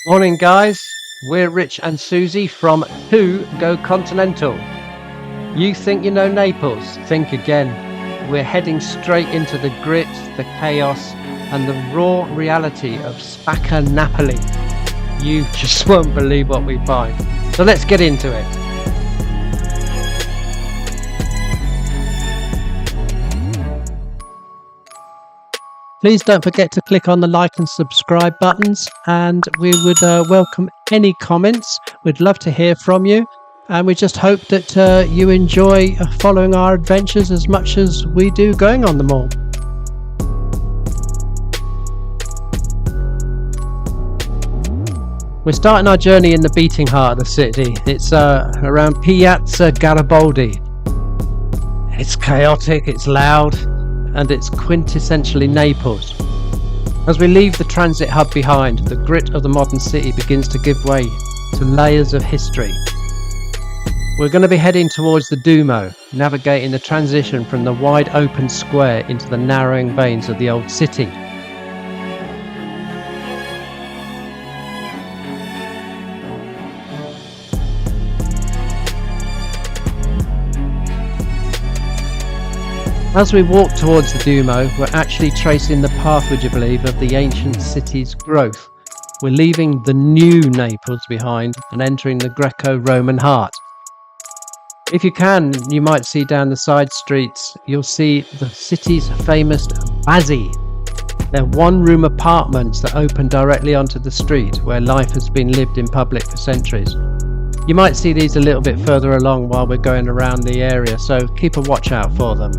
Morning, guys. We're Rich and Susie from Two Go Continental. You think you know Naples? Think again. We're heading straight into the grit, the chaos, and the raw reality of Spaccanapoli. You just won't believe what we find. So let's get into it. Please don't forget to click on the like and subscribe buttons, and we would welcome any comments. We'd love to hear from you, and we just hope that you enjoy following our adventures as much as we do going on them all. We're starting our journey in the beating heart of the city. It's around Piazza Garibaldi. It's chaotic, it's loud, and it's quintessentially Naples. As we leave the transit hub behind, the grit of the modern city begins to give way to layers of history. We're going to be heading towards the Duomo, navigating the transition from the wide open square into the narrowing veins of the old city. As we walk towards the Duomo, we're actually tracing the path, would you believe, of the ancient city's growth. We're leaving the new Naples behind and entering the Greco-Roman heart. If you can, you might see down the side streets, you'll see the city's famous Basilica. They're one-room apartments that open directly onto the street where life has been lived in public for centuries. You might see these a little bit further along while we're going around the area, so keep a watch out for them.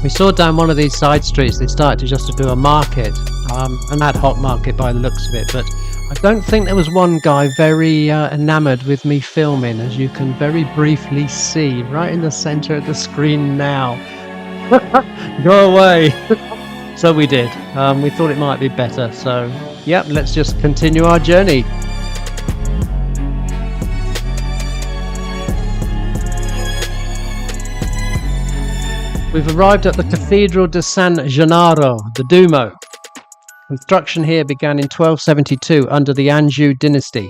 We saw down one of these side streets they started to do a market, an ad hoc market by the looks of it, but I don't think there was one guy very enamoured with me filming, as you can very briefly see right in the centre of the screen now. Go away! So we did. We thought it might be better, so yep, let's just continue our journey. We've arrived at the Cathedral de San Gennaro, the Duomo. Construction here began in 1272 under the Anjou dynasty.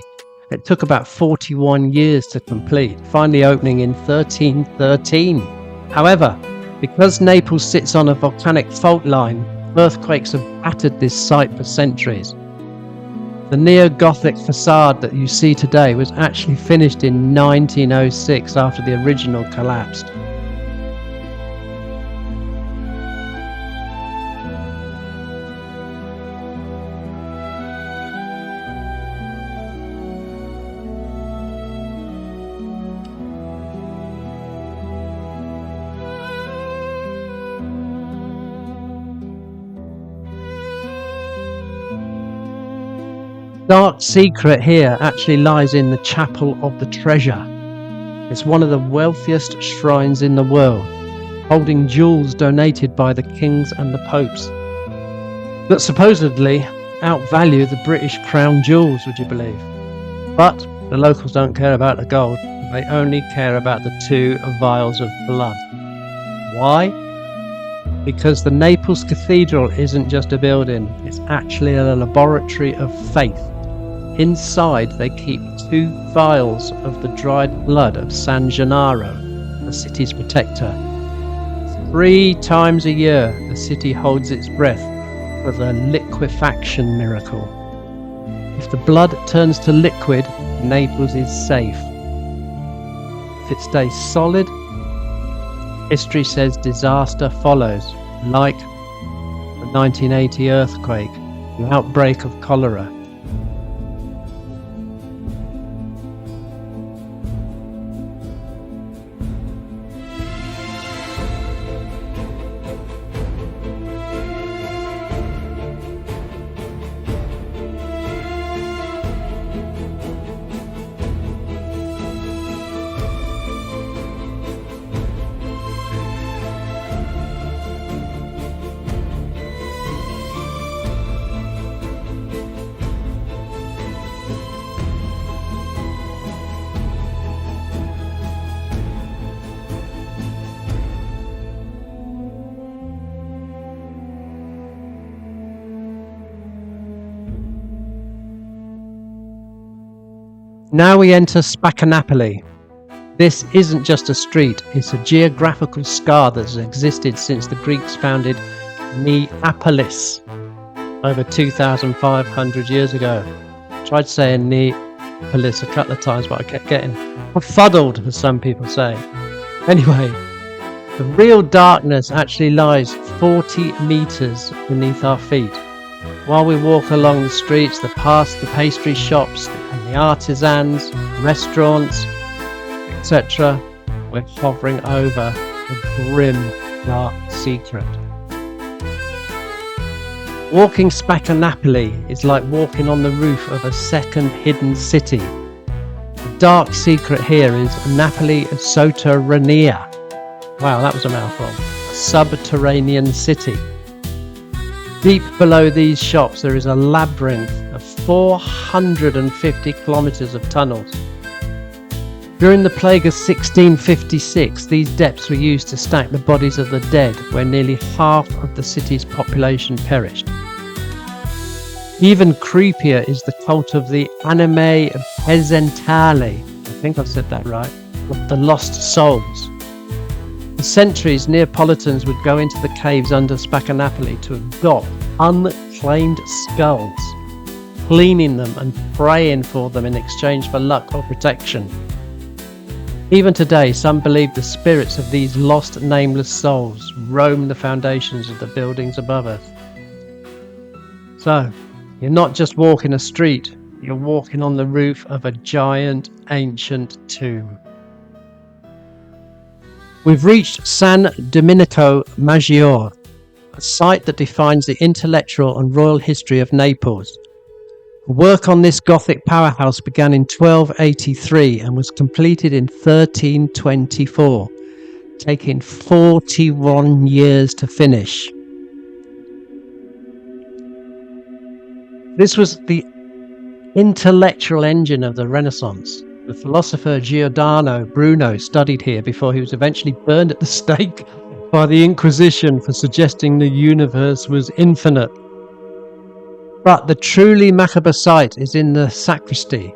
It took about 41 years to complete, finally opening in 1313. However, because Naples sits on a volcanic fault line, earthquakes have battered this site for centuries. The neo-Gothic facade that you see today was actually finished in 1906 after the original collapsed. Dark secret here actually lies in the Chapel of the Treasure. It's one of the wealthiest shrines in the world, holding jewels donated by the kings and the popes that supposedly outvalue the British crown jewels, would you believe? But the locals don't care about the gold, they only care about the 2 vials of blood. Why? Because the Naples Cathedral isn't just a building, it's actually a laboratory of faith. Inside they keep 2 vials of the dried blood of San Gennaro, the city's protector. 3 times a year the city holds its breath for the liquefaction miracle. If the blood turns to liquid, Naples is safe. If it stays solid, history says disaster follows, like the 1980 earthquake, the outbreak of cholera. Now we enter Spaccanapoli. This isn't just a street, it's a geographical scar that has existed since the Greeks founded Neapolis over 2,500 years ago. I tried saying Neapolis a couple of times, but I kept getting befuddled, as some people say. Anyway, the real darkness actually lies 40 meters beneath our feet. While we walk along the streets that pass the pastry shops and the artisans, restaurants, etc., we're hovering over a grim, dark secret. Walking Spaccanapoli is like walking on the roof of a second hidden city. The dark secret here is Napoli Sotterranea. Wow, that was a mouthful. A subterranean city. Deep below these shops there is a labyrinth of 450 kilometers of tunnels. During the plague of 1656, these depths were used to stack the bodies of the dead, where nearly half of the city's population perished. Even creepier is the cult of the anime pezzentale, I think I've said that right, of the lost souls. For centuries, Neapolitans would go into the caves under Spaccanapoli to adopt unclaimed skulls, cleaning them and praying for them in exchange for luck or protection. Even today, some believe the spirits of these lost, nameless souls roam the foundations of the buildings above us. So, you're not just walking a street, you're walking on the roof of a giant, ancient tomb. We've reached San Domenico Maggiore, a site that defines the intellectual and royal history of Naples. Work on this Gothic powerhouse began in 1283 and was completed in 1324, taking 41 years to finish. This was the intellectual engine of the Renaissance. The philosopher Giordano Bruno studied here before he was eventually burned at the stake by the Inquisition for suggesting the universe was infinite. But the truly macabre sight is in the sacristy.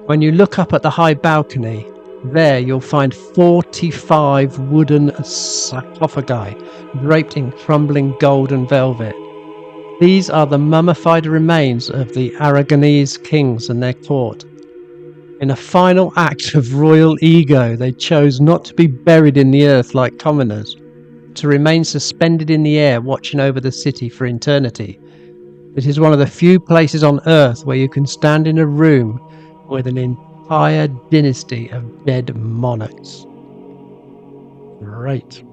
When you look up at the high balcony, there you'll find 45 wooden sarcophagi draped in crumbling gold and velvet. These are the mummified remains of the Aragonese kings and their court. In a final act of royal ego, they chose not to be buried in the earth like commoners, to remain suspended in the air watching over the city for eternity. It is one of the few places on earth where you can stand in a room with an entire dynasty of dead monarchs. Great.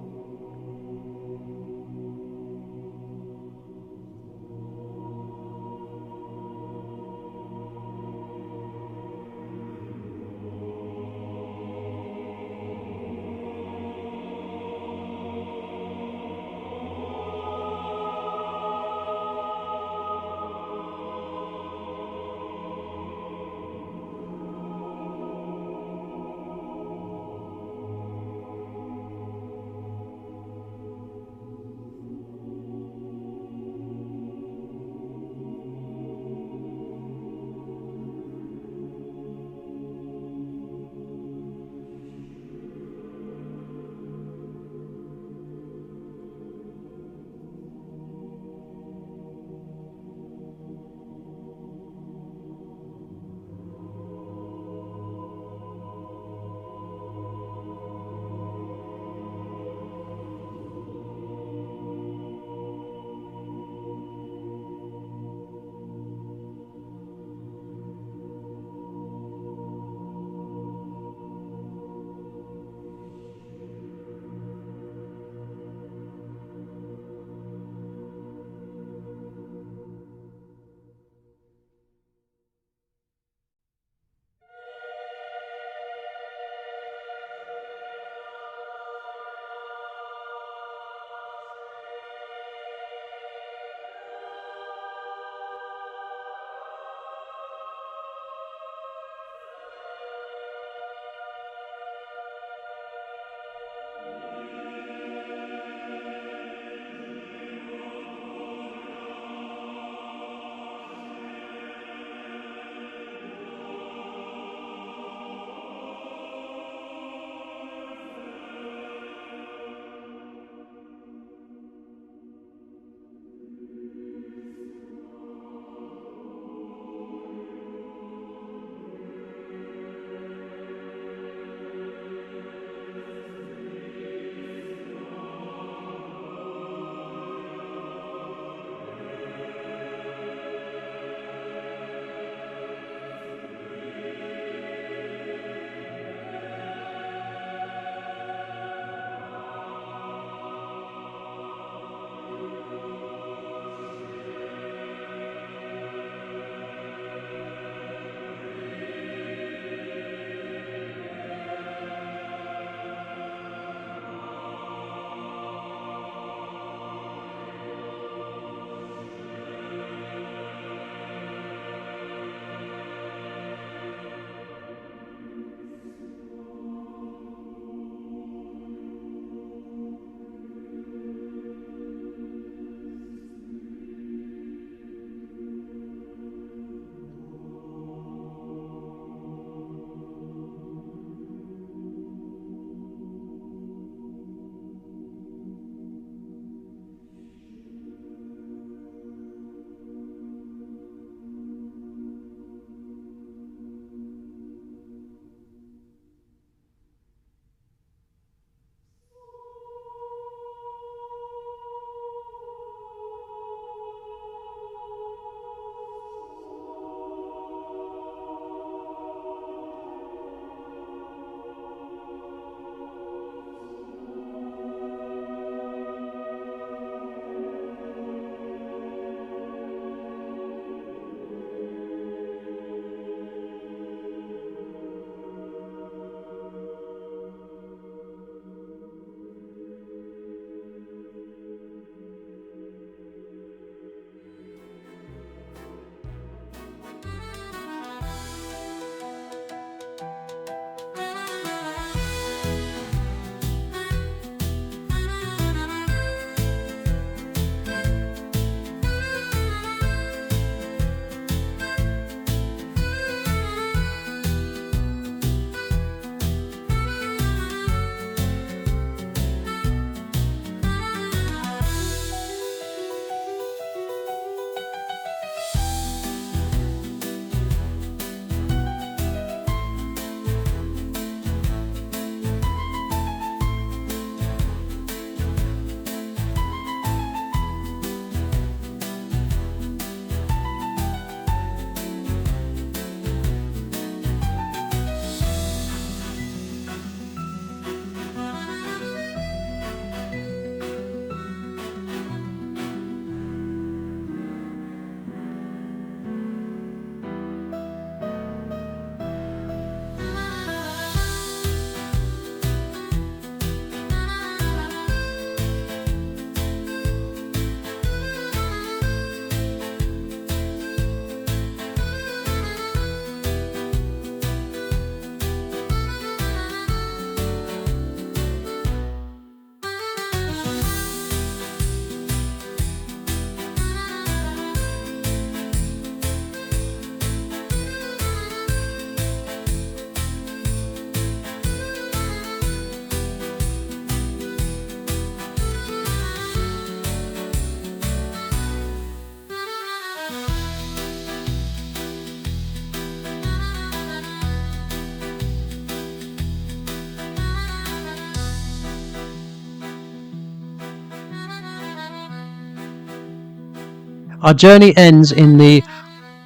Our journey ends in the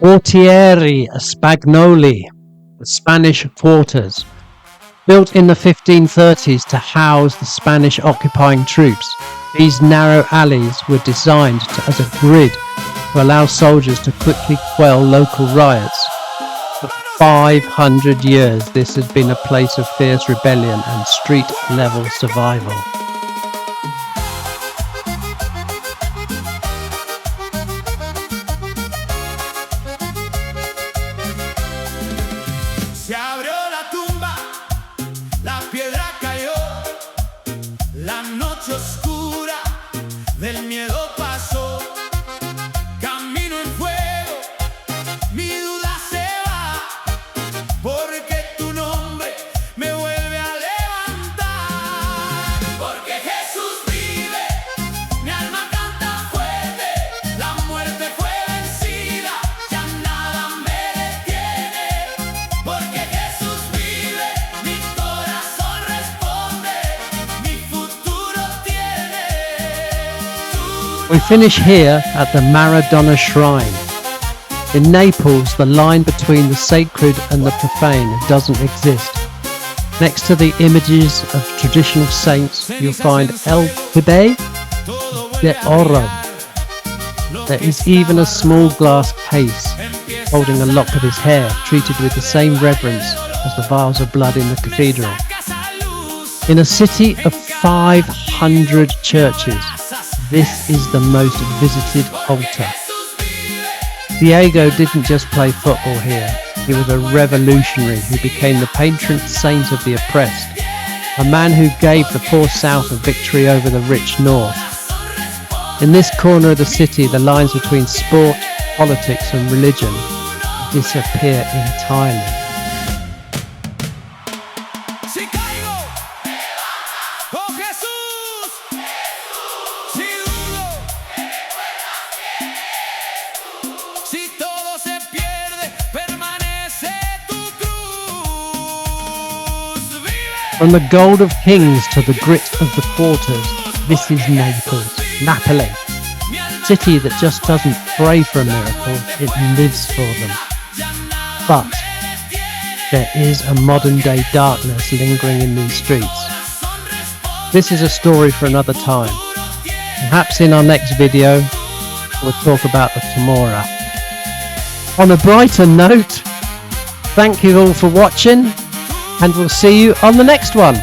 Quartiere Spaccanapoli, the Spanish quarters. Built in the 1530s to house the Spanish occupying troops, these narrow alleys were designed as a grid to allow soldiers to quickly quell local riots. For 500 years, this has been a place of fierce rebellion and street-level survival. Se abrió la tumba, la piedra cayó, la noche oscura del miedo pasó. Camino en fuego, mi duda se va, porque tu nombre me vuelve a levantar. Porque Jesús vive, mi alma canta fuerte, la muerte fue vencida, ya nada me detiene. Porque Jesús vive, mi corazón responde, mi futuro tiene. We finish here at the Maradona shrine. In Naples, the line between the sacred and the profane doesn't exist. Next to the images of traditional saints, you'll find El Pibe de Oro. There is even a small glass case holding a lock of his hair, treated with the same reverence as the vials of blood in the cathedral. In a city of 500 churches, this is the most visited altar. Diego didn't just play football here, he was a revolutionary who became the patron saint of the oppressed, a man who gave the poor South a victory over the rich North. In this corner of the city, the lines between sport, politics and religion disappear entirely. Si caigo, oh Jesús, si dudo, si todo se pierde, permanece tu cruz. Vive. From the gold of kings to the grit of the quarters, this is Naples, Napoli. City that just doesn't pray for a miracle, it lives for them. But there is a modern day darkness lingering in these streets. This is a story for another time. Perhaps in our next video we'll talk about the Camorra. On a brighter note, thank you all for watching and we'll see you on the next one.